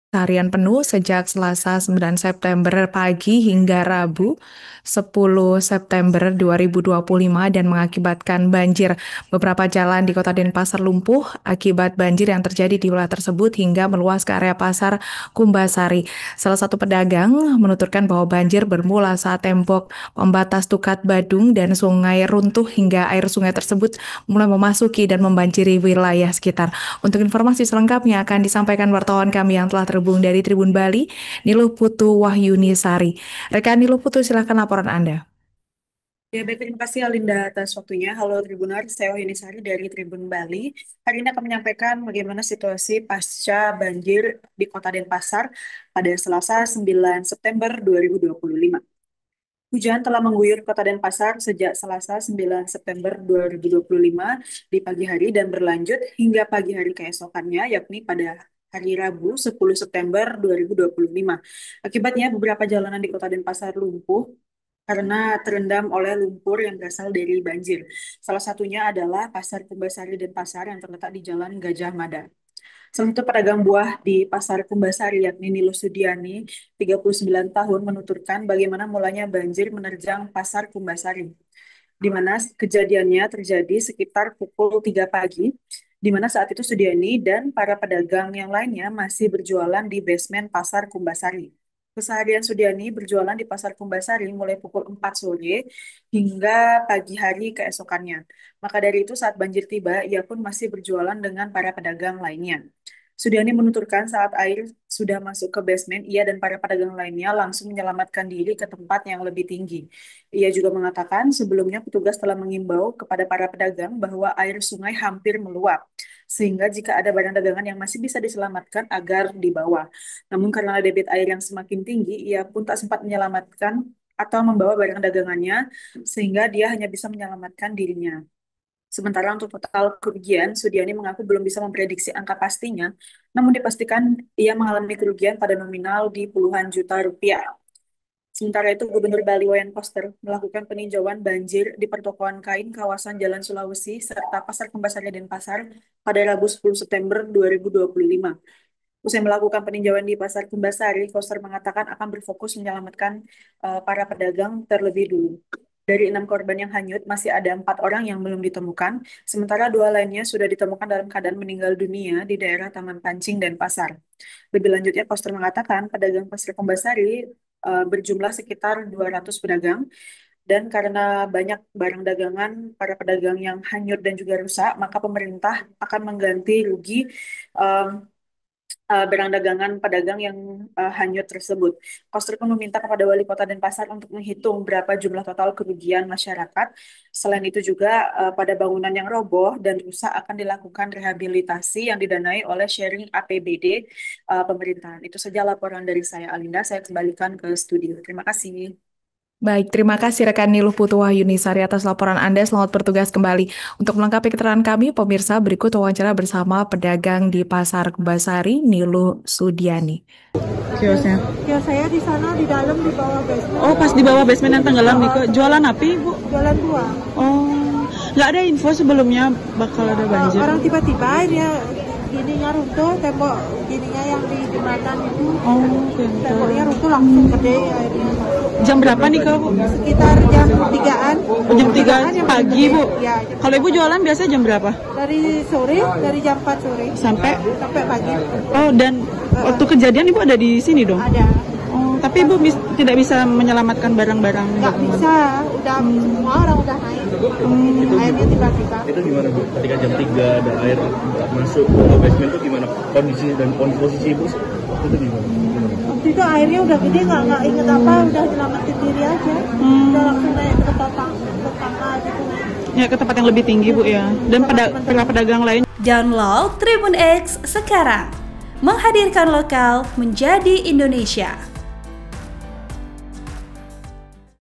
Harian penuh sejak Selasa 9 September pagi hingga Rabu 10 September 2025 dan mengakibatkan banjir. Beberapa jalan di Kota Denpasar lumpuh akibat banjir yang terjadi di wilayah tersebut hingga meluas ke area pasar Kumbasari. Salah satu pedagang menuturkan bahwa banjir bermula saat tembok pembatas Tukat Badung dan sungai runtuh hingga air sungai tersebut mulai memasuki dan membanjiri wilayah sekitar. Untuk informasi selengkapnya akan disampaikan wartawan kami yang telah terhubung dari Tribun Bali, Niluh Putu Wahyuni Sari. Rekan Niluh Putu, silakan laporan Anda. Ya, baik, terima kasih Alinda atas waktunya. Halo Tribunar, saya Wahyuni Sari dari Tribun Bali. Hari ini akan menyampaikan bagaimana situasi pasca banjir di Kota Denpasar pada Selasa 9 September 2025. Hujan telah mengguyur Kota Denpasar sejak Selasa 9 September 2025 di pagi hari dan berlanjut hingga pagi hari keesokannya, yakni pada hari Rabu 10 September 2025. Akibatnya beberapa jalanan di Kota Denpasar lumpuh karena terendam oleh lumpur yang berasal dari banjir. Salah satunya adalah Pasar Kumbasari Denpasar yang terletak di Jalan Gajah Mada. Salah satu pedagang buah di Pasar Kumbasari, yakni Nilo Sudiani, 39 tahun, menuturkan bagaimana mulanya banjir menerjang Pasar Kumbasari, di mana kejadiannya terjadi sekitar pukul 3 pagi, di mana saat itu Sudiani dan para pedagang yang lainnya masih berjualan di basement Pasar Kumbasari. Keseharian Sudiani berjualan di Pasar Kumbasari mulai pukul 4 sore hingga pagi hari keesokannya. Maka dari itu saat banjir tiba, ia pun masih berjualan dengan para pedagang lainnya. Sudiani menuturkan saat air sudah masuk ke basement, ia dan para pedagang lainnya langsung menyelamatkan diri ke tempat yang lebih tinggi. Ia juga mengatakan sebelumnya petugas telah mengimbau kepada para pedagang bahwa air sungai hampir meluap, sehingga jika ada barang dagangan yang masih bisa diselamatkan agar dibawa. Namun karena debit air yang semakin tinggi, ia pun tak sempat menyelamatkan atau membawa barang dagangannya, sehingga dia hanya bisa menyelamatkan dirinya. Sementara untuk total kerugian, Sudiani mengaku belum bisa memprediksi angka pastinya, namun dipastikan ia mengalami kerugian pada nominal di puluhan juta rupiah. Sementara itu, Gubernur Bali Wayan Koster melakukan peninjauan banjir di pertokoan kain kawasan Jalan Sulawesi serta Pasar Kumbasari Denpasar pada Rabu 10 September 2025. Usai melakukan peninjauan di Pasar Kumbasari, Koster mengatakan akan berfokus menyelamatkan para pedagang terlebih dulu. Dari 6 korban yang hanyut, masih ada 4 orang yang belum ditemukan, sementara 2 lainnya sudah ditemukan dalam keadaan meninggal dunia di daerah Taman Pancing dan Pasar. Lebih lanjutnya, Koster mengatakan pedagang Pasar Kumbasari berjumlah sekitar 200 pedagang, dan karena banyak barang dagangan para pedagang yang hanyut dan juga rusak, maka pemerintah akan mengganti rugi um, barang dagangan pedagang yang hanyut tersebut. Koster pun meminta kepada Wali Kota Denpasar untuk menghitung berapa jumlah total kerugian masyarakat. Selain itu juga pada bangunan yang roboh dan rusak akan dilakukan rehabilitasi yang didanai oleh sharing APBD pemerintahan. Itu saja laporan dari saya, Alinda. Saya kembalikan ke studio. Terima kasih. Baik, terima kasih rekan Niluh Putu Wahyuni Sari atas laporan Anda. Selamat bertugas kembali. Untuk melengkapi keterangan kami, pemirsa, berikut wawancara bersama pedagang di Pasar Kumbasari, Niluh Sudiani. Kiosnya. Ya saya di sana di dalam di bawah basement. Oh, pas di bawah basement yang tenggelam nih kok. Jualan apa, Ibu? Jualan buah. Oh, nggak ada info sebelumnya bakal ada banjir. Orang tiba-tiba dia gininya runtuh, tembok gininya yang di jembatan itu. Oh, Temboknya runtuh langsung gede airnya. Jam berapa nih kau, Bu? Sekitar jam 3-an. Jam 3 pagi, Bu. Ya, Kalau Ibu jualan biasa jam berapa? dari sore, dari jam 4 sore Sampai? sampai pagi. Oh, dan waktu kejadian Ibu ada di sini dong? Ada. Oh, tapi Ibu tidak bisa menyelamatkan barang-barang? Nggak bisa, udah semua orang udah naik. Airnya tiba-tiba. Itu gimana, Bu? Ketika jam 3 ada air masuk ke basement itu gimana kondisi dan posisi Ibu waktu itu gimana? Waktu itu airnya udah gede, nggak inget apa, udah nyelamatin diri aja. Udah langsung naik ke tangga gitu. Ya, ke tempat yang lebih tinggi, Bu, ya. Dan para pedagang lain. Download Tribun X sekarang. Menghadirkan lokal menjadi Indonesia.